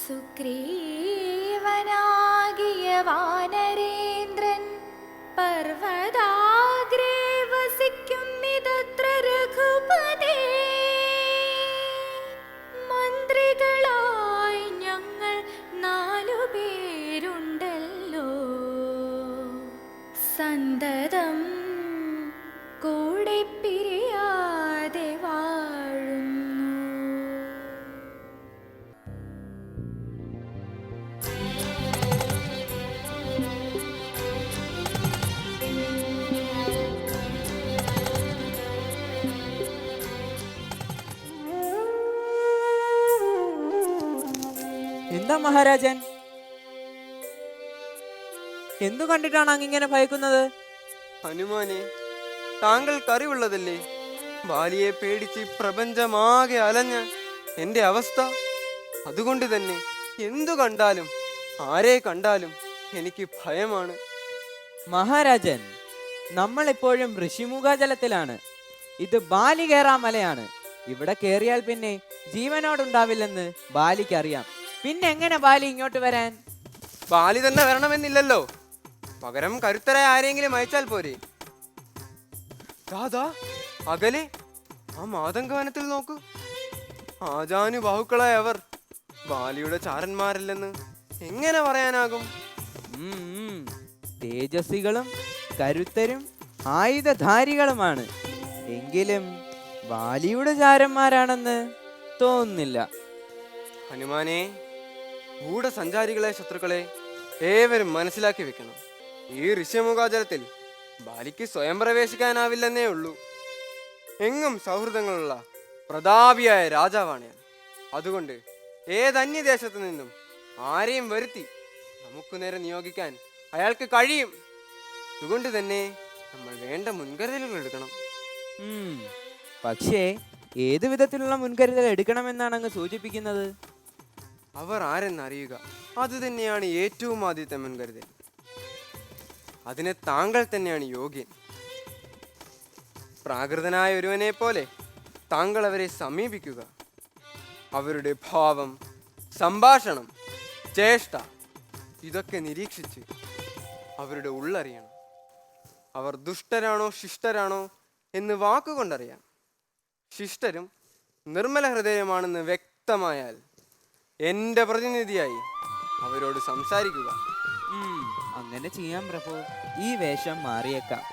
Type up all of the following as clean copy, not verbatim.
സുഗ്രീവനാകിയ വാനരേന്ദ്രൻ പർവ്വതാഗ്രേ വസിക്കുന്നിതത്ര രഘുപതേ. മന്ത്രികളായി ഞങ്ങൾ 4 പേരുണ്ടല്ലോ, സന്തതം കൂടെ പിരിയാതെ വാഴുന്നു. എന്താ മഹാരാജൻ, എന്തു കണ്ടിട്ടാണ് അങ്ങിങ്ങനെ ഭയക്കുന്നത്? ഹനുമാനെ, താങ്കൾക്ക് അറിവുള്ളതല്ലേ ബാലിയെ പേടിച്ച് പ്രപഞ്ചമാകെ അലഞ്ഞ എന്റെ അവസ്ഥ. അതുകൊണ്ട് തന്നെ എന്തു കണ്ടാലും ആരെ കണ്ടാലും എനിക്ക് ഭയമാണ്. മഹാരാജൻ, നമ്മൾ എപ്പോഴും ഋഷിമുഖജലത്തിലാണ്. ഇത് ബാലി കയറാമലയാണ്. ഇവിടെ കേറിയാൽ പിന്നെ ജീവനോടുണ്ടാവില്ലെന്ന് ബാലിക്കറിയാം. പിന്നെ എങ്ങനെ ബാലി ഇങ്ങോട്ട് വരാൻ? ബാലി തന്നെ വരണമെന്നില്ലല്ലോ, പകരം കരുത്തരായ ആരെങ്കിലും അയച്ചാൽ പോരെ. ദാദാ, അകലെ ആ മാതംഗവനത്തിൽ നോക്കൂ. ആജാനുബാഹുക്കളായ അവർ ബാലിയുടെ ചാരന്മാരല്ലെന്ന് എങ്ങനെ പറയാനാകും? തേജസ്വികളും കരുത്തരും ആയുധധാരികളുമാണ്. എങ്കിലും ബാലിയുടെ ചാരന്മാരാണെന്ന് തോന്നുന്നില്ല. ഹനുമാനെ, ഗൂഢസഞ്ചാരികളെ ശത്രുക്കളെ ഏവരും മനസ്സിലാക്കി വെക്കണം. ഈ ഋഷ്യമുഖാചലത്തിൽ ബാലിക്ക് സ്വയം പ്രവേശിക്കാനാവില്ലെന്നേ ഉള്ളൂ. എങ്ങും സൗഹൃദങ്ങളുള്ള പ്രതാപിയായ രാജാവാണ് ഞാൻ. അതുകൊണ്ട് ഏതന്യദേശത്തു നിന്നും ആരെയും വരുത്തി നമുക്ക് നേരെ നിയോഗിക്കാൻ അയാൾക്ക് കഴിയും. അതുകൊണ്ട് തന്നെ നമ്മൾ വേണ്ട മുൻകരുതലുകൾ എടുക്കണം. പക്ഷേ ഏതു വിധത്തിലുള്ള മുൻകരുതൽ എടുക്കണമെന്നാണ് അങ്ങ് സൂചിപ്പിക്കുന്നത്? അവർ ആരെന്നറിയുക, അത് തന്നെയാണ് ഏറ്റവും ആദ്യത്തെ മുൻകരുതൽ. അതിന് താങ്കൾ തന്നെയാണ് യോഗ്യൻ. പ്രാകൃതനായ ഒരുവനെ പോലെ താങ്കൾ അവരെ സമീപിക്കുക. അവരുടെ ഭാവം, സംഭാഷണം, ചേഷ്ട ഇതൊക്കെ നിരീക്ഷിച്ച് അവരുടെ ഉള്ളറിയണം. അവർ ദുഷ്ടരാണോ ശിഷ്ടരാണോ എന്ന് വാക്കുകൊണ്ടറിയാം. ശിഷ്ടരും നിർമ്മല ഹൃദയമാണെന്ന് വ്യക്തമായാൽ എൻ്റെ പ്രതിനിധിയായി അവരോട് സംസാരിക്കുക. അങ്ങനെ ചെയ്യാം പ്രഭു. ഈ വേഷം മാറിയേക്കാം.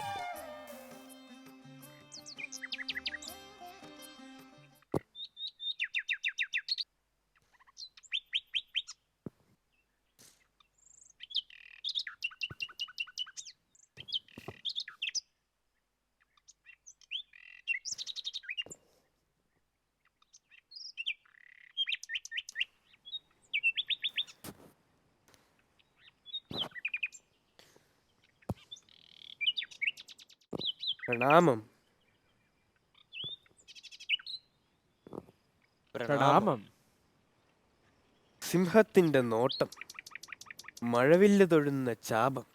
പ്രണാമം. പ്രണാമം. സിംഹത്തിന്റെ നോട്ടം, മഴവില്ല് തൊഴുന്ന ചാപം,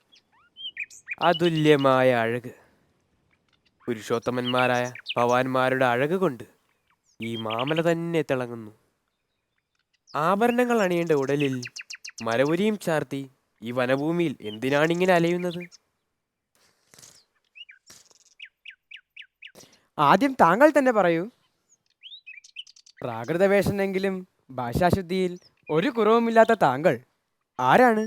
അതുല്യമായ അഴക്. പുരുഷോത്തമന്മാരായ ഭവാന്മാരുടെ അഴക് കൊണ്ട് ഈ മാമല തന്നെ തിളങ്ങുന്നു. ആഭരണങ്ങൾ അണിയേണ്ട ഉടലിൽ മരവുരിയും ചാർത്തി ഈ വനഭൂമിയിൽ എന്തിനാണിങ്ങനെ അലയുന്നത്? ആദ്യം താങ്കൾ തന്നെ പറയൂ. പ്രാകൃതവേഷനെങ്കിലും ഭാഷാശുദ്ധിയിൽ ഒരു കുറവുമില്ലാത്ത താങ്കൾ ആരാണ്?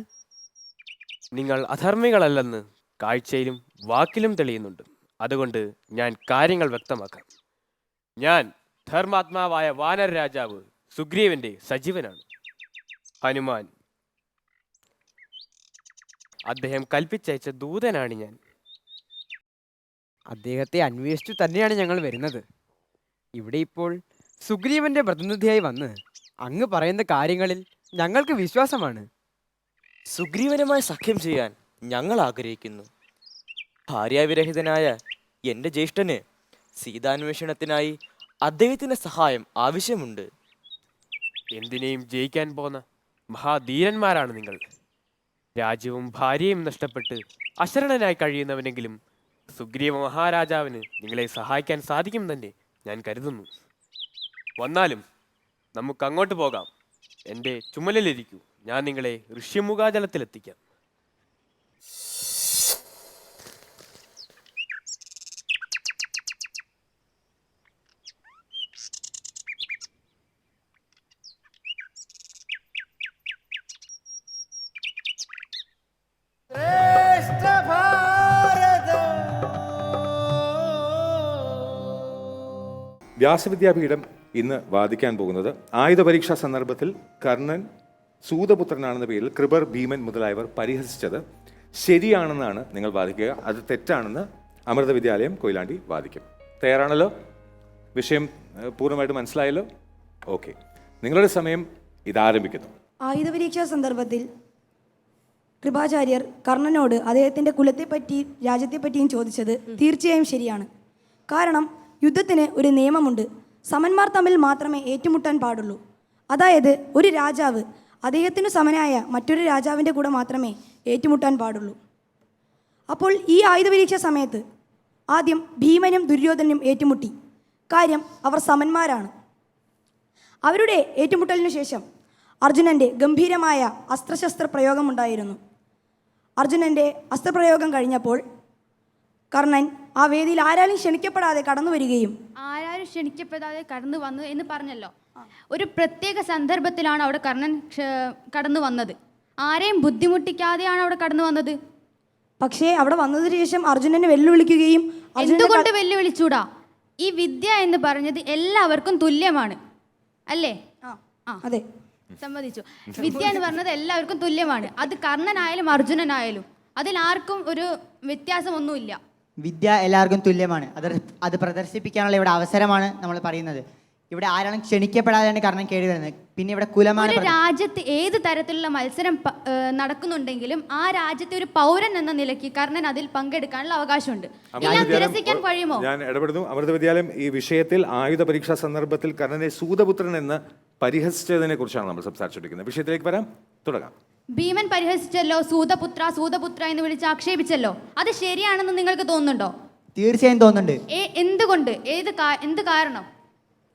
നിങ്ങൾ അധർമ്മികളല്ലെന്ന് കാഴ്ചയിലും വാക്കിലും തെളിയുന്നുണ്ട്. അതുകൊണ്ട് ഞാൻ കാര്യങ്ങൾ വ്യക്തമാക്കാം. ഞാൻ ധർമാത്മാവായ വാനര രാജാവ് സുഗ്രീവന്റെ സജീവനാണ്. ഹനുമാൻ അദ്ദേഹം കൽപ്പിച്ചയച്ച ദൂതനാണ് ഞാൻ. അദ്ദേഹത്തെ അന്വേഷിച്ചു തന്നെയാണ് ഞങ്ങൾ വരുന്നത്. ഇവിടെ ഇപ്പോൾ സുഗ്രീവന്റെ പ്രതിനിധിയായി വന്ന് അങ്ങ് പറയുന്ന കാര്യങ്ങളിൽ ഞങ്ങൾക്ക് വിശ്വാസമാണ്. സുഗ്രീവനുമായി സഖ്യം ചെയ്യാൻ ഞങ്ങൾ ആഗ്രഹിക്കുന്നു. ഭാര്യാവിരഹിതനായ എൻ്റെ ജ്യേഷ്ഠന് സീതാന്വേഷണത്തിനായി അദ്ദേഹത്തിൻ്റെ സഹായം ആവശ്യമുണ്ട്. എന്തിനേയും ജയിക്കാൻ പോന്ന മഹാധീരന്മാരാണ് നിങ്ങൾ. രാജ്യവും ഭാര്യയും നഷ്ടപ്പെട്ട് അശരണനായി കഴിയുന്നവനെങ്കിലും സുഗ്രീവ മഹാരാജാവിന് നിങ്ങളെ സഹായിക്കാൻ സാധിക്കും തന്നെ ഞാൻ കരുതുന്നു. വന്നാലും നമുക്ക് അങ്ങോട്ട് പോകാം. എൻ്റെ ചുമലിലിരിക്കൂ, ഞാൻ നിങ്ങളെ ഋഷ്യമുഖാചലത്തിലെത്തിക്കാം. വ്യാസവിദ്യാപീഠം ഇന്ന് വാദിക്കാൻ പോകുന്നത് ആയുധ പരീക്ഷാ സന്ദർഭത്തിൽ കർണൻ സൂതപുത്രനാണെന്ന പേരിൽ കൃപർ, ഭീമൻ മുതലായവർ പരിഹസിച്ചത് ശരിയാണെന്നാണ് നിങ്ങൾ വാദിക്കുക. അത് തെറ്റാണെന്ന് അമൃത വിദ്യാലയം കൊയിലാണ്ടി വാദിക്കും. തയ്യാറാണല്ലോ? വിഷയം പൂർണ്ണമായിട്ട് മനസ്സിലായല്ലോ? ഓക്കെ, നിങ്ങളുടെ സമയം ഇതാരംഭിക്കുന്നു. ആയുധ പരീക്ഷാ സന്ദർഭത്തിൽ കൃപാചാര്യർ കർണനോട് അദ്ദേഹത്തിൻ്റെ കുലത്തെപ്പറ്റിയും രാജ്യത്തെപ്പറ്റിയും ചോദിച്ചത് തീർച്ചയായും ശരിയാണ്. കാരണം യുദ്ധത്തിന് ഒരു നിയമമുണ്ട്. സമന്മാർ തമ്മിൽ മാത്രമേ ഏറ്റുമുട്ടാൻ പാടുള്ളൂ. അതായത് ഒരു രാജാവ് അദ്ദേഹത്തിനു സമനായ മറ്റൊരു രാജാവിൻ്റെ കൂടെ മാത്രമേ ഏറ്റുമുട്ടാൻ പാടുള്ളൂ. അപ്പോൾ ഈ ആയുധ പരീക്ഷാ സമയത്ത് ആദ്യം ഭീമനും ദുര്യോധനും ഏറ്റുമുട്ടി. കാര്യം അവർ സമന്മാരാണ്. അവരുടെ ഏറ്റുമുട്ടലിനു ശേഷം അർജുനൻ്റെ ഗംഭീരമായ അസ്ത്രശസ്ത്ര പ്രയോഗമുണ്ടായിരുന്നു. അർജുനൻ്റെ അസ്ത്രപ്രയോഗം കഴിഞ്ഞപ്പോൾ കർണൻ ആ വേദിയിൽ ആരാലും ക്ഷണിക്കപ്പെടാതെ കടന്നു വരികയും ആരാരും ക്ഷണിക്കപ്പെടാതെ കടന്നു വന്നു എന്ന് പറഞ്ഞല്ലോ. ഒരു പ്രത്യേക സന്ദർഭത്തിലാണ് അവിടെ കർണൻ കടന്നു വന്നത്. ആരെയും ബുദ്ധിമുട്ടിക്കാതെയാണ് അവിടെ കടന്നു വന്നത്. പക്ഷേ അവിടെ വന്നതിന് ശേഷം അർജുനനെ വെല്ലുവിളിക്കുകയും എന്തുകൊണ്ട് വെല്ലുവിളിച്ചൂടാ? ഈ വിദ്യ എന്ന് പറഞ്ഞത് എല്ലാവർക്കും തുല്യമാണ്, അല്ലേ? അതെ, സമ്മതിച്ചു. വിദ്യ എന്ന് പറഞ്ഞത് എല്ലാവർക്കും തുല്യമാണ്. അത് കർണനായാലും അർജുനനായാലും അതിൽ ആർക്കും ഒരു വ്യത്യാസമൊന്നുമില്ല. വിദ്യ എല്ലാവർക്കും തുല്യമാണ്. അത് പ്രദർശിപ്പിക്കാനുള്ള ഇവിടെ അവസരമാണ് നമ്മൾ പറയുന്നത്. ഇവിടെ ആരാണ് ക്ഷണിക്കപ്പെടാതെയാണ് കർണൻ കേടി വരുന്നത്. പിന്നെ ഇവിടെ കുലമാണ്. ഒരു രാജ്യത്ത് ഏത് തരത്തിലുള്ള മത്സരം നടക്കുന്നുണ്ടെങ്കിലും ആ രാജ്യത്തെ ഒരു പൗരൻ എന്ന നിലയ്ക്ക് കർണൻ അതിൽ പങ്കെടുക്കാനുള്ള അവകാശമുണ്ട്. എല്ലാം നിരസിക്കാൻ കഴിയുമോ? ഞാൻ ഇടപെടുന്നു. അമൃത വിദ്യാലയം ഈ വിഷയത്തിൽ ആയുധ പരീക്ഷാ സന്ദർഭത്തിൽ കർണനെ സൂതപുത്രൻ എന്ന് പരിഹസിച്ചതിനെ കുറിച്ചാണ് നമ്മൾ സംസാരിച്ചുകൊണ്ടിരിക്കുന്നത്. വിഷയത്തിലേക്ക് വരാം, തുടങ്ങാം. ഭീമൻ പരിഹസിച്ചല്ലോ, സൂതപുത്ര സൂതപുത്ര എന്ന് വിളിച്ച് ആക്ഷേപിച്ചല്ലോ. അത് ശരിയാണെന്ന് നിങ്ങൾക്ക് തോന്നുന്നുണ്ടോ? തീർച്ചയായും തോന്നുന്നുണ്ട്. എന്തുകൊണ്ട്? എന്ത് കാരണം?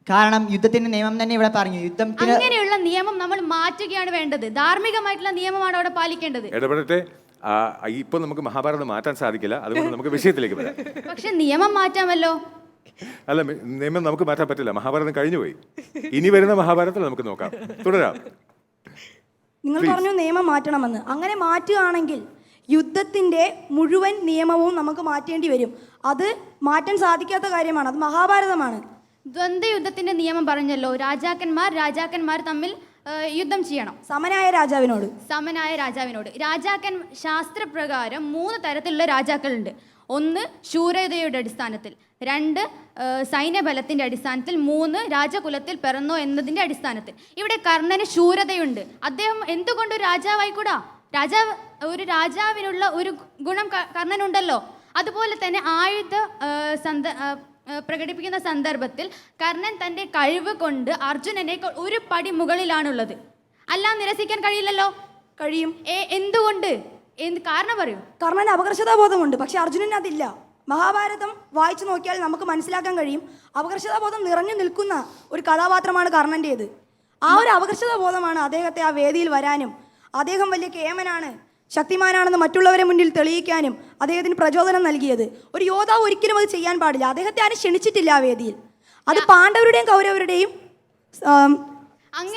കാരണം യുദ്ധത്തിന്റെ നിയമം തന്നെ ഇവിടെ പറഞ്ഞു. യുദ്ധത്തിന് അങ്ങനെയുള്ള നിയമം നമ്മൾ മാറ്റുകയാണ് വേണ്ടത്. ധാർമ്മികമായിട്ടുള്ള നിയമമാണ് അവിടെ പാലിക്കേണ്ടത്. ഇടപെടട്ടെ. ഇപ്പൊ നമുക്ക് മഹാഭാരതം മാറ്റാൻ സാധിക്കില്ല, അതുകൊണ്ട് നമുക്ക് വിഷയത്തിലേക്ക് വരാം. പക്ഷെ നിയമം മാറ്റാമല്ലോ. അല്ല, നിയമം നമുക്ക് മാറ്റാൻ പറ്റില്ല. മഹാഭാരതം കഴിഞ്ഞുപോയി. ഇനി വരുന്ന മഹാഭാരതത്തിൽ നമുക്ക് നോക്കാം. തുടരാം. നിങ്ങൾ പറഞ്ഞു നിയമം മാറ്റണമെന്ന്. അങ്ങനെ മാറ്റുകയാണെങ്കിൽ യുദ്ധത്തിൻ്റെ മുഴുവൻ നിയമവും നമുക്ക് മാറ്റേണ്ടി വരും. അത് മാറ്റാൻ സാധിക്കാത്ത കാര്യമാണ്. അത് മഹാഭാരതമാണ്. ദ്വന്ദ്വ യുദ്ധത്തിന്റെ നിയമം പറഞ്ഞല്ലോ. രാജാക്കന്മാർ തമ്മിൽ യുദ്ധം ചെയ്യണം. സമനായ രാജാവിനോട്. ശാസ്ത്രപ്രകാരം 3 തരത്തിലുള്ള രാജാക്കളുണ്ട്. 1 ശൂരതയുടെ അടിസ്ഥാനത്തിൽ, 2 സൈന്യബലത്തിന്റെ അടിസ്ഥാനത്തിൽ, 3 രാജകുലത്തിൽ പിറന്നോ എന്നതിന്റെ അടിസ്ഥാനത്തിൽ. ഇവിടെ കർണന് ശൂരതയുണ്ട്. അദ്ദേഹം എന്തുകൊണ്ട് ഒരു രാജാവായിക്കൂടാ? ഒരു രാജാവിനുള്ള ഒരു ഗുണം കർണനുണ്ടല്ലോ. അതുപോലെ തന്നെ ആയുധ പ്രകടിപ്പിക്കുന്ന സന്ദർഭത്തിൽ കർണൻ തൻ്റെ കഴിവ് കൊണ്ട് അർജുനനേക്കാൾ ഒരു പടി മുകളിലാണുള്ളത്. അല്ലാതെ നിരസിക്കാൻ കഴിയില്ലല്ലോ. കഴിയും. എന്തുകൊണ്ട്? കാരണം പറയൂ. കർണന് അപകർഷതാബോധമുണ്ട്, പക്ഷെ അർജുനന് അതില്ല. മഹാഭാരതം വായിച്ചു നോക്കിയാൽ നമുക്ക് മനസ്സിലാക്കാൻ കഴിയും. അപകർഷതാബോധം നിറഞ്ഞു നിൽക്കുന്ന ഒരു കഥാപാത്രമാണ് കർണൻ്റേത്. ആ ഒരു അപകർഷതാബോധമാണ് അദ്ദേഹത്തെ ആ വേദിയിൽ വരാനും അദ്ദേഹം വലിയ കേമനാണ്, ശക്തിമാനാണെന്ന് മറ്റുള്ളവരെ മുന്നിൽ തെളിയിക്കാനും അദ്ദേഹത്തിന് പ്രചോദനം നൽകിയത്. ഒരു യോദ്ധാവ് ഒരിക്കലും അത് ചെയ്യാൻ പാടില്ല. അദ്ദേഹത്തെ ആരും ക്ഷണിച്ചിട്ടില്ല ആ വേദിയിൽ. അത് പാണ്ഡവരുടെയും കൗരവരുടെയും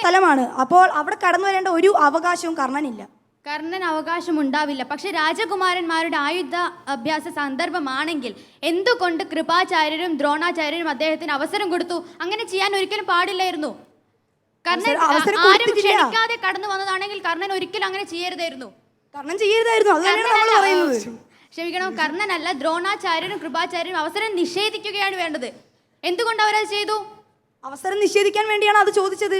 സ്ഥലമാണ്. അപ്പോൾ അവിടെ കടന്നു വരേണ്ട ഒരു അവകാശവും കർണനില്ല. കർണൻ അവകാശം ഉണ്ടാവില്ല. പക്ഷെ രാജകുമാരന്മാരുടെ ആയുധ അഭ്യാസ സന്ദർഭമാണെങ്കിൽ എന്തുകൊണ്ട് കൃപാചാര്യരും ദ്രോണാചാര്യരും അദ്ദേഹത്തിന് അവസരം കൊടുത്തു? അങ്ങനെ ചെയ്യാൻ ഒരിക്കലും പാടില്ലായിരുന്നു. കർണൻ ആരും ക്ഷണിക്കാതെ കടന്നു വന്നതാണെങ്കിൽ കർണൻ ഒരിക്കലും അങ്ങനെ ചെയ്യരുതായിരുന്നു. ക്ഷമിക്കണം, കർണനല്ല, ദ്രോണാചാര്യരും കൃപാചാര്യരും അവസരം നിഷേധിക്കുകയാണ് വേണ്ടത്. എന്തുകൊണ്ട് അവരത് ചെയ്തു? അവസരം നിഷേധിക്കാൻ വേണ്ടിയാണ് അത് ചോദിച്ചത്.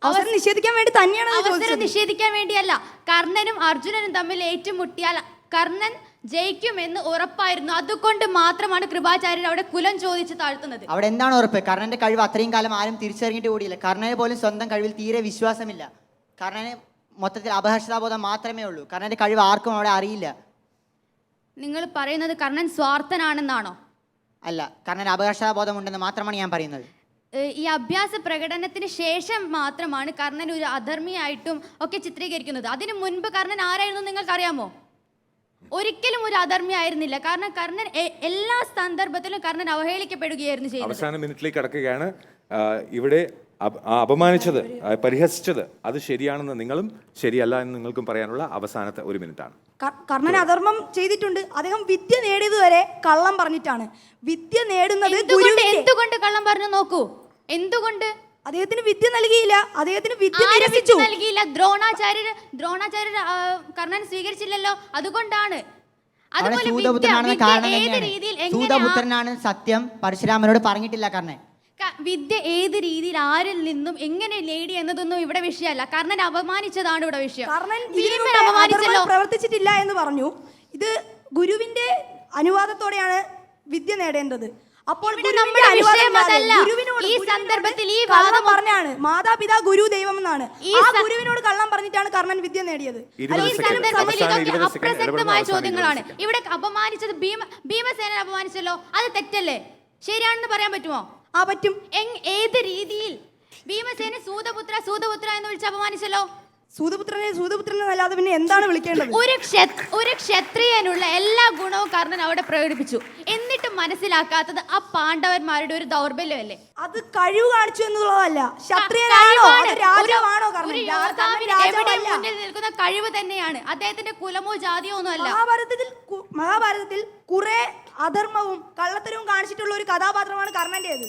അവസരം നിഷേധിക്കാൻ വേണ്ടി തന്നെയാണ് അവസരം നിഷേധിക്കാൻ വേണ്ടിയല്ല. കർണനും അർജുനനും തമ്മിൽ ഏറ്റുമുട്ടിയാൽ കർണൻ ജയിക്കുമെന്ന് ഉറപ്പായിരുന്നു. അതുകൊണ്ട് മാത്രമാണ് കൃപാചാര്യർ അവിടെ കുലം ചോദിച്ച് താഴ്ത്തുന്നത്. അവിടെ എന്താണ് ഉറപ്പ്? കർണന്റെ കഴിവ് അത്രയും കാലം ആരും തിരിച്ചറിഞ്ഞിട്ട് കൂടിയില്ല. കർണനെ പോലും സ്വന്തം കഴിവിൽ തീരെ വിശ്വാസമില്ല. കർണന് മൊത്തത്തിൽ അപഹർഷതാബോധം മാത്രമേ ഉള്ളൂ. കർണന്റെ കഴിവ് ആർക്കും അവിടെ അറിയില്ല. നിങ്ങൾ പറയുന്നത് കർണൻ സ്വാർത്ഥനാണെന്നാണോ? അല്ല, കർണന് അപകർഷതാബോധം ഉണ്ടെന്ന് മാത്രമാണ് ഞാൻ പറയുന്നത്. ഈ അഭ്യാസ പ്രകടനത്തിന് ശേഷം മാത്രമാണ് കർണൻ ഒരു അധർമ്മിയായിട്ടും ഒക്കെ ചിത്രീകരിക്കുന്നത്. അതിനു മുൻപ് കർണൻ ആരായിരുന്നു നിങ്ങൾക്കറിയാമോ? ഒരിക്കലും ഒരു അധർമ്മി ആയിരുന്നില്ല. കാരണം കർണൻ എല്ലാ സന്ദർഭത്തിലും കർണൻ അവഹേളിക്കപ്പെടുകയായിരുന്നു ചെയ്യുന്നത്. അവസാന മിനിറ്റിലേക്ക് കടക്കുകയാണ്. ഇവിടെ അപമാനിച്ചത്, പരിഹസിച്ചത് അത് ശരിയാണെന്ന് നിങ്ങളും ശരിയല്ല എന്ന് നിങ്ങൾക്കും പറയാനുള്ള അവസാനത്തെ ഒരു മിനിറ്റാണ്. കർണൻ അധർമ്മം ചെയ്തിട്ടുണ്ട്. അദ്ദേഹം വിദ്യ നേടിയത് വരെ കള്ളം പറഞ്ഞിട്ടാണ്. വിദ്യ നേടുന്നത് എന്തുകൊണ്ട് കള്ളം പറഞ്ഞു നോക്കൂ? എന്തുകൊണ്ട് അദ്ദേഹത്തിന് വിദ്യ നൽകിയില്ല? അദ്ദേഹത്തിന് വിദ്യ നൽകിയില്ല. ദ്രോണാചാര്യർ കർണൻ സ്വീകരിച്ചില്ലല്ലോ, അതുകൊണ്ടാണ്. അതുപോലെ സൂതപുത്രനാണ് സത്യം പരശുരാമനോട് പറഞ്ഞിട്ടില്ല കർണൻ. വിദ്യ ഏത് രീതിയിൽ ആരിൽ നിന്നും എങ്ങനെ നേടി എന്നതൊന്നും ഇവിടെ വിഷയമല്ല. കർണൻ അപമാനിച്ചതാണ് ഇവിടെ വിഷയം. അപമാനിച്ചല്ലോ, പ്രവർത്തിച്ചിട്ടില്ല എന്ന് പറഞ്ഞു. ഇത് ഗുരുവിന്റെ അനുവാദത്തോടെയാണ് വിദ്യ നേടേണ്ടത്. അപ്പോൾ ഈ സന്ദർഭത്തിൽ ഈ വാദം പറഞ്ഞാണ് മാതാപിതാ ഗുരു ദൈവം എന്നാണ്. ആ ഗുരുവിനോട് കള്ളം പറഞ്ഞിട്ടാണ് കർണൻ വിദ്യ നേടിയത്. അപ്രസക്തമായ ചോദ്യങ്ങളാണ്. ഇവിടെ അപമാനിച്ചത് ഭീമസേന അപമാനിച്ചല്ലോ, അത് തെറ്റല്ലേ? ശരിയാണെന്ന് പറയാൻ പറ്റുമോ? ആ പറ്റും. ഏത് രീതിയിൽ? ഭീമസേന സൂതപുത്ര എന്ന് വിളിച്ച് അപമാനിച്ചല്ലോ. സൂതപുത്രനെ അല്ലാതെ പിന്നെ എന്താണ് വിളിക്കേണ്ടത്? ഒരു ക്ഷത്രിയനുള്ള എല്ലാ ഗുണവും കർണൻ അവിടെ പ്രകടിപ്പിച്ചു. എന്നിട്ടും മനസ്സിലാക്കാത്തത് ആ പാണ്ഡവന്മാരുടെ ഒരു ദൗർബല്യമല്ലേ? അത് കഴിവ് കാണിച്ചു എന്നുള്ളതല്ല. ക്ഷത്രിയനാണോ രാജാവാണോ കർണൻ? മുന്നിൽ നിൽക്കുന്ന കഴിവ് തന്നെയാണ്. അദ്ദേഹത്തിന്റെ കുലമോ ജാതിയോ ഒന്നും അല്ല. മഹാഭാരതത്തിൽ കുറെ അധർമ്മവും കള്ളത്തരവും കാണിച്ചിട്ടുള്ള ഒരു കഥാപാത്രമാണ് കർണന്റേത്.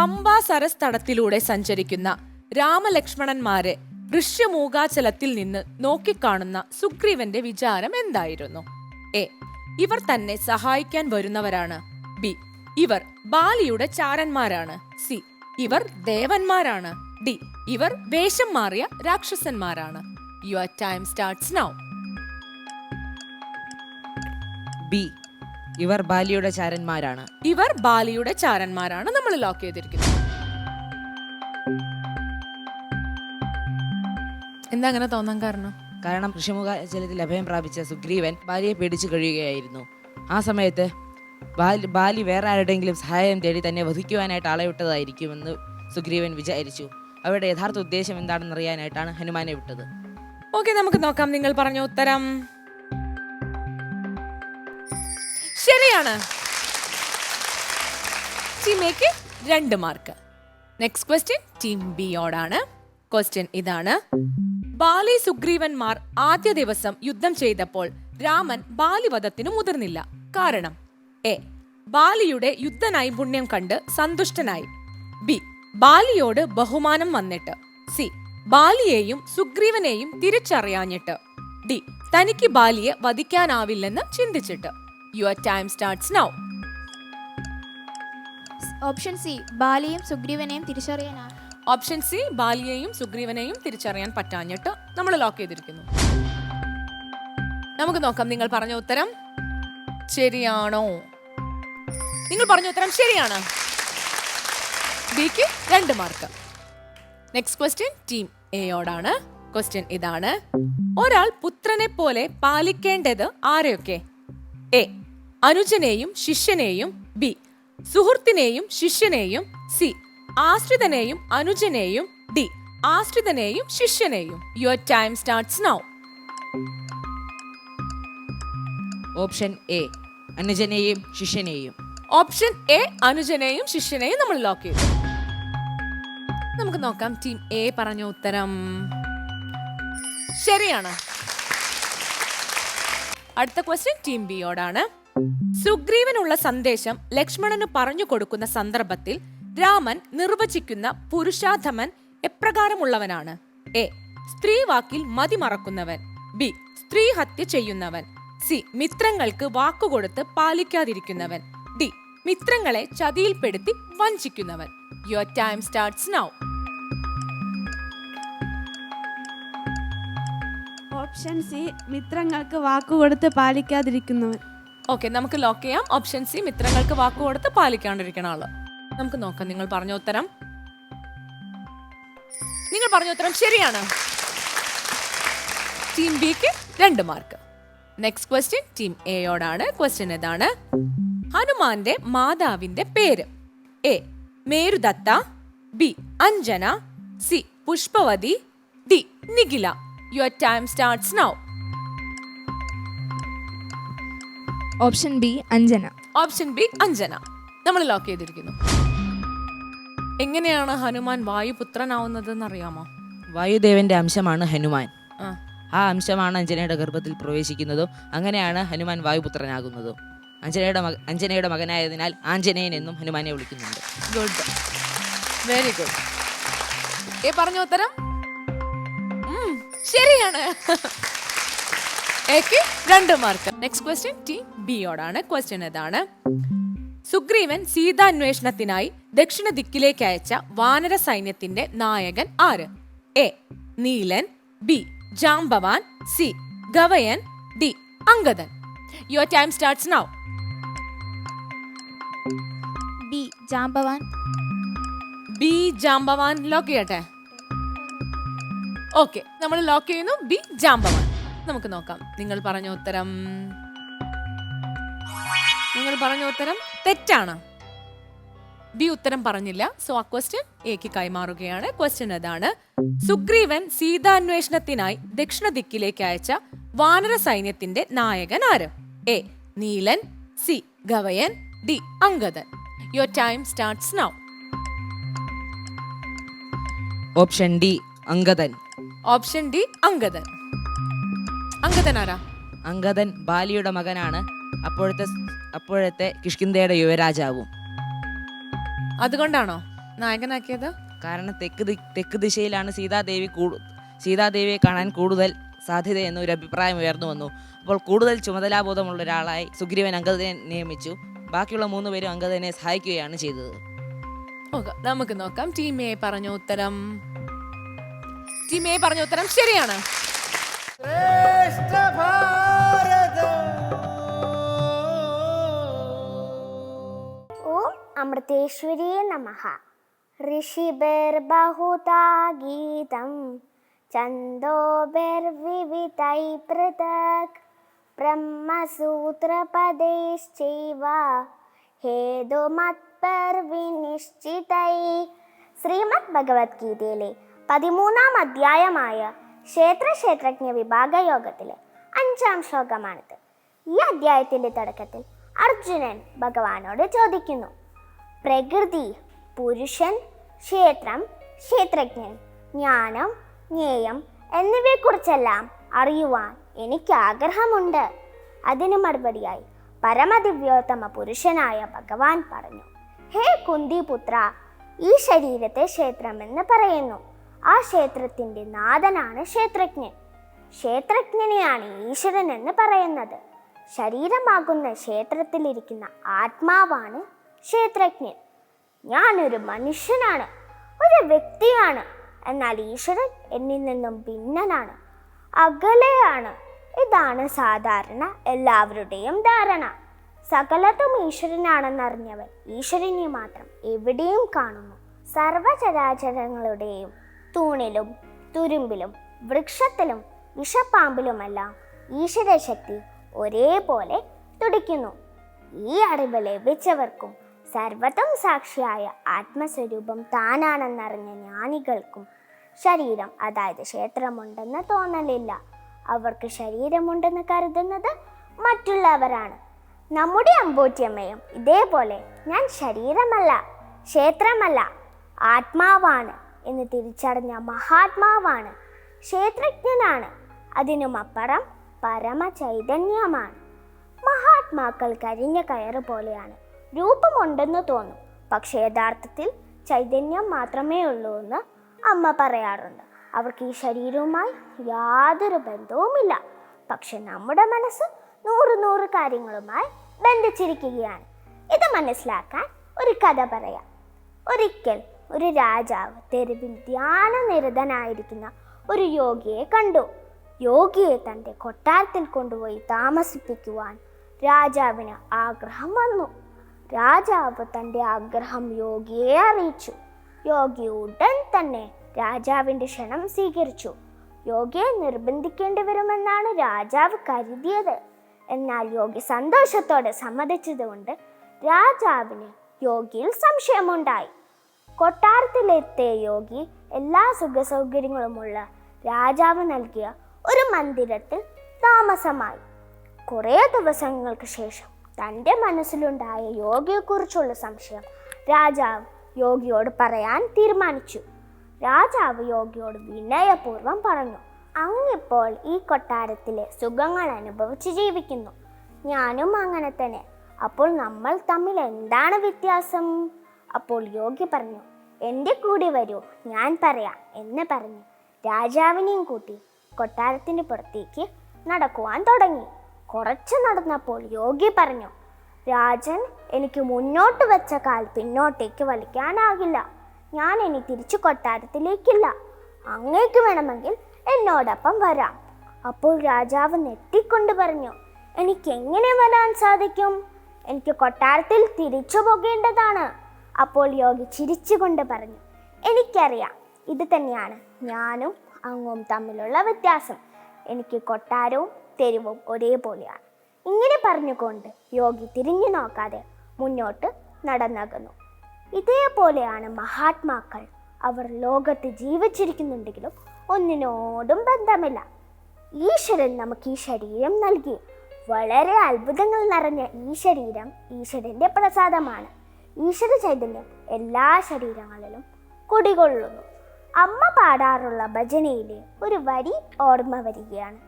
പമ്പാ സരസ് തടത്തിലൂടെ സഞ്ചരിക്കുന്ന രാമലക്ഷ്മണന്മാരെ ഋഷ്യമൂകാചലത്തിൽ നിന്ന് നോക്കിക്കാണുന്ന സുഗ്രീവന്റെ വിചാരം എന്തായിരുന്നു? എ. ഇവർ തന്നെ സഹായിക്കാൻ വരുന്നവരാണ്. ബി. ഇവർ ബാലിയുടെ ചാരന്മാരാണ്. സി. ഇവർ ദേവന്മാരാണ്. ഡി. ഇവർ വേഷം മാറിയ രാക്ഷസന്മാരാണ്. Your time starts now. B. ഇവർ ബാലിയുടെ ചാരന്മാരാണ്. ഇവർ ബാലിയുടെ ചാരന്മാരാണ്. നമ്മൾ ലോക്ക് ചെയ്തിരിക്കുന്നത്. എന്താ അങ്ങനെ തോന്നാൻ കാരണം? കാരണം ഋഷിമുഖാചലത്തിൽ അഭയം പ്രാപിച്ച സുഗ്രീവൻ ബാലിയെ പേടിച്ചു കഴിയുകയായിരുന്നു. ആ സമയത്ത് ബാലി വേറെ ആരുടെയെങ്കിലും സഹായം തേടി തന്നെ വധിക്കുവാനായിട്ട് ആളെ വിട്ടതായിരിക്കുമെന്ന് സുഗ്രീവൻ വിചാരിച്ചു. അവരുടെ യഥാർത്ഥ ഉദ്ദേശം എന്താണെന്ന് അറിയാനായിട്ടാണ് ഹനുമാനെ വിട്ടത്. ഓക്കെ, നമുക്ക് നോക്കാം. നിങ്ങൾ പറഞ്ഞ ഉത്തരം ശരിയാണ്. ടീം എക്ക് 2 മാർക്ക്. നെക്സ്റ്റ് ക്വസ്റ്റ്യൻ ടീം ബിയോടാണ്. ക്വസ്റ്റ്യൻ ഇതാണ്: ബാലി സുഗ്രീവന്മാർ ആദ്യ ദിവസം യുദ്ധം ചെയ്തപ്പോൾ രാമൻ ബാലിവധത്തിനു മുതിർന്നില്ല. കാരണം: എ. ബാലിയുടെ യുദ്ധ നൈപുണ്യം കണ്ട് സന്തുഷ്ടനായി. ബി. ബാലിയോട് ബഹുമാനം വന്നിട്ട്. സി. ബാലിയെയും സുഗ്രീവനെയും തിരിച്ചറിയാഞ്ഞിട്ട്. ഡി. തനിക്ക് ബാലിയെ വധിക്കാനാവില്ലെന്ന് ചിന്തിച്ചിട്ട്. Your time starts now. Option C, ബാലിയും സുഗ്രീവനെയും തിരിച്ചറിയാനാണ്. ഓപ്ഷൻ സി, ബാലിയെയും സുഗ്രീവനെയും തിരിച്ചറിയാൻ പറ്റാഞ്ഞിട്ട്. നമ്മൾ ലോക്ക് ചെയ്തിരിക്കുന്നു. നമുക്ക് നോക്കാം. നിങ്ങൾ പറഞ്ഞ ഉത്തരം ശരിയാണോ? നിങ്ങൾ പറഞ്ഞ ഉത്തരം ശരിയാണ്. ബിക്ക് 2 മാർക്ക്. നെക്സ്റ്റ് ക്വസ്റ്റ്യൻ ടീം എയോടാണ്. ക്വസ്റ്റ്യൻ ഇതാണ്: ഒരാൾ പുത്രനെ പോലെ പാലിക്കേണ്ടത് ആരെയൊക്കെ? എ. അനുജനെയും ശിഷ്യനെയും. ബി. സുഹൃത്തിനെയും ശിഷ്യനെയും. സി. ആശ്രിതനെയും അനുജനെയും. ഡി. ആശ്രിതനെയും ശിഷ്യനെയും. Your time starts now. Option A. അനുജനെയും ശിഷ്യനെയും. ഓപ്ഷൻ എ, അനുജനെയും ശിഷ്യനെയും നമ്മൾ ലോക്ക് ചെയ്തു. നമുക്ക് നോക്കാം. ടീം എ പറഞ്ഞ ഉത്തരം ശരിയാണ്. അടുത്ത ക്വസ്റ്റ്യൻ ടീം ബിയോടാണ്. സുഗ്രീവനുള്ള സന്ദേശം ലക്ഷ്മണന് പറഞ്ഞു കൊടുക്കുന്ന സന്ദർഭത്തിൽ രാമൻ നിർവചിക്കുന്ന പുരുഷാധമൻ എപ്രകാരമുള്ളവനാണ്? എ. സ്ത്രീ വാക്കിൽ മതിമറക്കുന്നവൻ. ബി. സ്ത്രീ ഹത്യ ചെയ്യുന്നവൻ. സി. മിത്രങ്ങൾക്ക് വാക്കുകൊടുത്ത് പാലിക്കാതിരിക്കുന്നവൻ. ഡി. മിത്രങ്ങളെ ചതിയിൽപ്പെടുത്തി വഞ്ചിക്കുന്നവൻ. Your time starts now. Option C, മിത്രങ്ങൾക്ക് വാക്കുകൊടുത്ത് പാലിക്കാതിരിക്കുന്നവൻ. ഓക്കെ, നമുക്ക് ലോക്ക് ചെയ്യാം. ഓപ്ഷൻ സി, മിത്രങ്ങൾക്ക് വാക്കുകൊടുത്ത് പാലിക്കാണ്ടിരിക്കണ ആള്. നമുക്ക് നോക്കാം. നിങ്ങൾ പറഞ്ഞ ഉത്തരം ശരിയാണ്. ടീം ബിക്ക് 2 മാർക്ക്. നെക്സ്റ്റ് ക്വസ്റ്റ്യൻ ടീം എയോടാണ്. ക്വസ്റ്റ്യൻ ഇതാണ്: ഹനുമാന്റെ മാതാവിന്റെ പേര്? A. Merudatta. B. Anjana. C. Pushpavati. D. Nikhila. Your time starts now. Option B, Anjana. Option B, Anjana. നമ്മൾ ലോക്ക് ചെയ്തിരിക്കുന്നു. എങ്ങനെയാണ് ഹനുമാൻ വായുപുത്രനാവുന്നതെന്ന് അറിയാമോ? വായുദേവന്റെ അംശമാണ് ഹനുമാൻ. ആ. ആ അംശമാണ് അഞ്ജനയുടെ ഗർഭത്തിൽ പ്രവേശിക്കുന്നതും അങ്ങനെയാണ് ഹനുമാൻ വായുപുത്രനാകുന്നതും. അഞ്ജനയുടെ മകനായതിനാൽ ആഞ്ജനേയൻ എന്നും ഹനുമാനെ വിളിക്കുന്നുണ്ട്. Good, very good. ഏ പറഞ്ഞ ഉത്തരം ശരിയാണ്. എക്ക് 2 മാർക്ക്. നെക്സ്റ്റ് ക്വസ്റ്റ്യൻ ടീം ബിയോടാണ്. ക്വസ്റ്റ്യൻ ഇതാണ്: സുഗ്രീവൻ സീതാന്വേഷണത്തിനായി ദക്ഷിണ ദിക്കിലേക്ക് അയച്ച വാനര സൈന്യത്തിന്റെ നായകൻ ആര്? A. Neelan. B. Jambavan. C. Gavayan. D. Angadan. Your time starts now. B, Jambavan. B, Jambavan lock ചെയ്യട്ടെ? ഓക്കെ, നമ്മൾ ലോക്ക് ചെയ്യുന്നു. ബി, ജാംബവാൻ. നമുക്ക് നോക്കാം. നിങ്ങൾ പറഞ്ഞ ഉത്തരം തെറ്റാണ്. ബി ഉത്തരം പറഞ്ഞില്ല. സോ ആ ക്വസ്റ്റ്യൻ എക്ക് കൈമാറുകയാണ്. ക്വസ്റ്റ്യൻ അതാണ്: സുഗ്രീവൻ സീതാന്വേഷണത്തിനായി ദക്ഷിണ ദിക്കിലേക്ക് അയച്ച വാനര സൈന്യത്തിന്റെ നായകൻ ആര്? A. Neelan. C. Gavayan. D. Angadan. Your time starts now. Option D, Angadan. Option D, Angadan. Angadan ആരാ? അംഗദൻ ബാലിയുടെ മകനാണ്. അപ്പോഴത്തെ കിഷ്കിന്ധയുടെ യുവരാജാവും. അതുകൊണ്ടാണോ? നായകനാക്കിയത്? കാരണം തെക്ക് ദിശയിലാണ് സീതാദേവിയെ കാണാൻ കൂടുതൽ സാധ്യത എന്നൊരു അഭിപ്രായം ഉയർന്നു വന്നു. അപ്പോൾ കൂടുതൽ ചുമതലാബോധമുള്ള ഒരാളായി സുഗ്രീവൻ അംഗദനെ നിയമിച്ചു. ബാക്കിയുള്ള 3 പേരും അംഗദനെ സഹായിക്കുകയാണ് ചെയ്തത്. നമുക്ക് നോക്കാം. ടീം എ പറഞ്ഞ ഉത്തരം ശരിയാണ്. ഓം അമൃതേശ്വരിയേ നമഃ. ഋഷിഭിർബഹുധാ ഗീതം ഛന്ദോഭിർവിവിധൈ പൃഥക് ബ്രഹ്മസൂത്രപദൈശ്ചൈവ ഹേതുമത്പർവിനിശ്ചിതൈ. ശ്രീമദ് ഭഗവത്ഗീതയിലെ 13-ാം അധ്യായമായ ക്ഷേത്രജ്ഞ വിഭാഗ യോഗത്തിലെ 5-ാം ശ്ലോകമാണിത്. ഈ അധ്യായത്തിന്റെ തുടക്കത്തിൽ അർജുനൻ ഭഗവാനോട് ചോദിക്കുന്നു, പ്രകൃതി, പുരുഷൻ, ക്ഷേത്രം, ക്ഷേത്രജ്ഞൻ, ജ്ഞാനം, ജ്ഞേയം എന്നിവയെക്കുറിച്ചെല്ലാം അറിയുവാൻ എനിക്ക് ആഗ്രഹമുണ്ട്. അതിനു മറുപടിയായി പരമദിവ്യോത്തമ പുരുഷനായ ഭഗവാൻ പറഞ്ഞു, ഹേ കുന്തിപുത്ര, ഈ ശരീരത്തെ ക്ഷേത്രമെന്ന് പറയുന്നു. ആ ക്ഷേത്രത്തിന്റെ നാഥനാണ് ക്ഷേത്രജ്ഞൻ. ക്ഷേത്രജ്ഞനെയാണ് ഈശ്വരൻ എന്ന് പറയുന്നത്. ശരീരമാകുന്ന ക്ഷേത്രത്തിലിരിക്കുന്ന ആത്മാവാണ് ക്ഷേത്രജ്ഞൻ. ഞാനൊരു മനുഷ്യനാണ്, ഒരു വ്യക്തിയാണ്. എന്നാൽ ഈശ്വരൻ എന്നിൽ നിന്നും ഭിന്നനാണ്, അകലെയാണ്. ഇതാണ് സാധാരണ എല്ലാവരുടെയും ധാരണ. സകലതും ഈശ്വരനാണെന്നറിഞ്ഞവൻ ഈശ്വരനെ മാത്രം എവിടെയും കാണുന്നു. സർവചരാചരങ്ങളുടെയും തൂണിലും തുരുമ്പിലും വൃക്ഷത്തിലും വിഷപ്പാമ്പിലുമെല്ലാം ഈശ്വരശക്തി ഒരേപോലെ തുടിക്കുന്നു. ഈ അറിവ് ലഭിച്ചവർക്കും സർവ്വതും സാക്ഷിയായ ആത്മസ്വരൂപം താനാണെന്നറിഞ്ഞ ജ്ഞാനികൾക്കും ശരീരം, അതായത് ക്ഷേത്രമുണ്ടെന്ന് തോന്നലില്ല. അവർക്ക് ശരീരമുണ്ടെന്ന് കരുതുന്നത് മറ്റുള്ളവരാണ്. നമ്മുടെ അമ്പൂറ്റിയമ്മയും ഇതേപോലെ ഞാൻ ശരീരമല്ല, ക്ഷേത്രമല്ല, ആത്മാവാണ് എന്ന് തിരിച്ചറിഞ്ഞ മഹാത്മാവാണ്. ക്ഷേത്രജ്ഞനാണ്. അതിനുമപ്പുറം പരമചൈതന്യമാണ്. മഹാത്മാക്കൾ കരിഞ്ഞ കയറ് പോലെയാണ്. രൂപമുണ്ടെന്ന് തോന്നും, പക്ഷേ യഥാർത്ഥത്തിൽ ചൈതന്യം മാത്രമേ ഉള്ളൂ എന്ന് അമ്മ പറയാറുണ്ട്. അവർക്ക് ഈ ശരീരവുമായി യാതൊരു ബന്ധവുമില്ല. പക്ഷെ നമ്മുടെ മനസ്സ് 100 കാര്യങ്ങളുമായി ബന്ധിച്ചിരിക്കുകയാണ്. ഇത് മനസ്സിലാക്കാൻ ഒരു കഥ പറയാം. ഒരിക്കൽ ഒരു രാജാവ് തെരുവിൽ ധ്യാനനിരതനായിരിക്കുന്ന ഒരു യോഗിയെ കണ്ടു. യോഗിയെ തൻ്റെ കൊട്ടാരത്തിൽ കൊണ്ടുപോയി താമസിപ്പിക്കുവാൻ രാജാവിന് ആഗ്രഹം വന്നു. രാജാവ് തൻ്റെ ആഗ്രഹം യോഗിയെ അറിയിച്ചു. യോഗി ഉടൻ തന്നെ രാജാവിൻ്റെ ക്ഷണം സ്വീകരിച്ചു. യോഗിയെ നിർബന്ധിക്കേണ്ടി വരുമെന്നാണ് രാജാവ് കരുതിയത്. എന്നാൽ യോഗി സന്തോഷത്തോടെ സമ്മതിച്ചതുകൊണ്ട് രാജാവിന് യോഗിയിൽ സംശയമുണ്ടായി. കൊട്ടാരത്തിലെത്തിയ യോഗി എല്ലാ സുഖസൗകര്യങ്ങളുമുള്ള രാജാവ് നൽകിയ ഒരു മന്ദിരത്തിൽ താമസമായി. കുറേ ദിവസങ്ങൾക്ക് ശേഷം തൻ്റെ മനസ്സിലുണ്ടായ യോഗിയെക്കുറിച്ചുള്ള സംശയം രാജാവ് യോഗിയോട് പറയാൻ തീരുമാനിച്ചു. രാജാവ് യോഗിയോട് വിനയപൂർവ്വം പറഞ്ഞു, അങ്ങിപ്പോൾ ഈ കൊട്ടാരത്തിലെ സുഖങ്ങൾ അനുഭവിച്ച് ജീവിക്കുന്നു. ഞാനും അങ്ങനെ തന്നെ. അപ്പോൾ നമ്മൾ തമ്മിൽ എന്താണ് വ്യത്യാസം? അപ്പോൾ യോഗി പറഞ്ഞു, എൻ്റെ കൂടെ വരൂ, ഞാൻ പറയാം എന്ന് പറഞ്ഞ് രാജാവിനെയും കൂട്ടി കൊട്ടാരത്തിന് പുറത്തേക്ക് നടക്കുവാൻ തുടങ്ങി. കുറച്ച് നടന്നപ്പോൾ യോഗി പറഞ്ഞു, രാജൻ, എനിക്ക് മുന്നോട്ട് വെച്ച കാൽ പിന്നോട്ടേക്ക് വലിക്കാനാകില്ല. ഞാൻ ഇനി തിരിച്ചു കൊട്ടാരത്തിലേക്കില്ല. അങ്ങേക്ക് വേണമെങ്കിൽ എന്നോടൊപ്പം വരാം. അപ്പോൾ രാജാവ് നെട്ടിക്കൊണ്ട് പറഞ്ഞു, എനിക്ക് എങ്ങനെ വരാൻ സാധിക്കും? എനിക്ക് കൊട്ടാരത്തിൽ തിരിച്ചു പോകേണ്ടതാണ്. അപ്പോൾ യോഗി ചിരിച്ചുകൊണ്ട് പറഞ്ഞു, എനിക്കറിയാം, ഇത് തന്നെയാണ് ഞാനും അങ്ങും തമ്മിലുള്ള വ്യത്യാസം. എനിക്ക് കൊട്ടാരവും തെരുവും ഒരേപോലെയാണ്. ഇങ്ങനെ പറഞ്ഞുകൊണ്ട് യോഗി തിരിഞ്ഞു നോക്കാതെ മുന്നോട്ട് നടന്നകുന്നു. ഇതേപോലെയാണ് മഹാത്മാക്കൾ. അവർ ലോകത്ത് ജീവിച്ചിരിക്കുന്നുണ്ടെങ്കിലും ഒന്നിനോടും ബന്ധമില്ല. ഈശ്വരൻ നമുക്ക് ഈ ശരീരം നൽകി. വളരെ അത്ഭുതങ്ങൾ നിറഞ്ഞ ഈ ശരീരം ഈശ്വരൻ്റെ പ്രസാദമാണ്. ഈശ്വര ചൈതന്യം എല്ലാ ശരീരങ്ങളിലും കുടികൊള്ളുന്നു. അമ്മ പാടാറുള്ള ഭജനയിലെ ഒരു വരി ഓർമ്മ വരികയാണ്.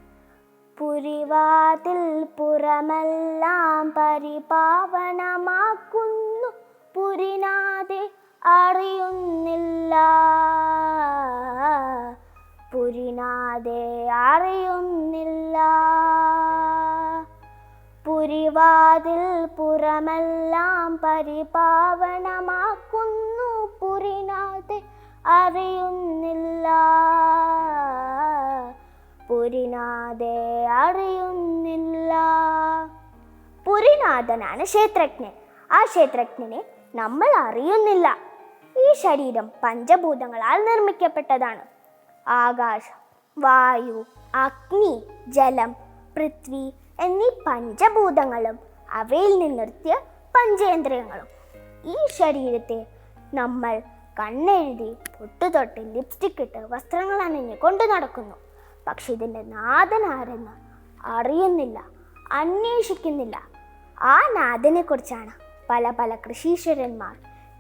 പുരിവാതിൽ പുറമെല്ലാം പരിപാവനമാക്കുന്നു, പുരിനാതെ അറിയുന്നില്ല, പുരിനാഥെ അറിയുന്നില്ല. പുരിവാതിൽ പുറമെല്ലാം പരിപാവനമാക്കുന്നു, പുരിനാഥെ അറിയുന്നില്ല, പുരിനാഥെ അറിയുന്നില്ല. പുരിനാഥനാണ് ക്ഷേത്രജ്ഞൻ. ആ ക്ഷേത്രജ്ഞനെ നമ്മൾ അറിയുന്നില്ല. ഈ ശരീരം പഞ്ചഭൂതങ്ങളാൽ നിർമ്മിക്കപ്പെട്ടതാണ്. ആകാശം, വായു, അഗ്നി, ജലം, പൃഥ്വി എന്നീ പഞ്ചഭൂതങ്ങളും അവയിൽ നിന്നെത്തിയ പഞ്ചേന്ദ്രിയങ്ങളും. ഈ ശരീരത്തെ നമ്മൾ കണ്ണെഴുതി, പൊട്ടുതൊട്ട്, ലിപ്സ്റ്റിക് ഇട്ട്, വസ്ത്രങ്ങൾ അണിഞ്ഞ് കൊണ്ടു നടക്കുന്നു. പക്ഷെ ഇതിൻ്റെ നാഥനാരെന്ന് അറിയുന്നില്ല, അന്വേഷിക്കുന്നില്ല. ആ നാഥനെക്കുറിച്ചാണ് പല പല ഋഷീശ്വരന്മാർ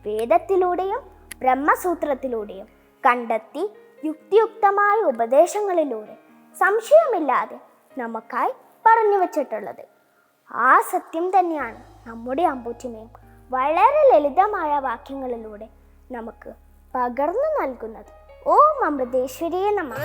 വേദത്തിലൂടെയും ബ്രഹ്മസൂത്രത്തിലൂടെയും കണ്ടെത്തി യുക്തിയുക്തമായ ഉപദേശങ്ങളിലൂടെ സംശയമില്ലാതെ നമുക്കായി പറഞ്ഞു വച്ചിട്ടുള്ളത്. ആ സത്യം തന്നെയാണ് നമ്മുടെ അമ്പൂറ്റിമയും വളരെ ലളിതമായ വാക്യങ്ങളിലൂടെ നമുക്ക് പകർന്നു നൽകുന്നത്. ഓം അമൃതേശ്വരിയെ നമഃ.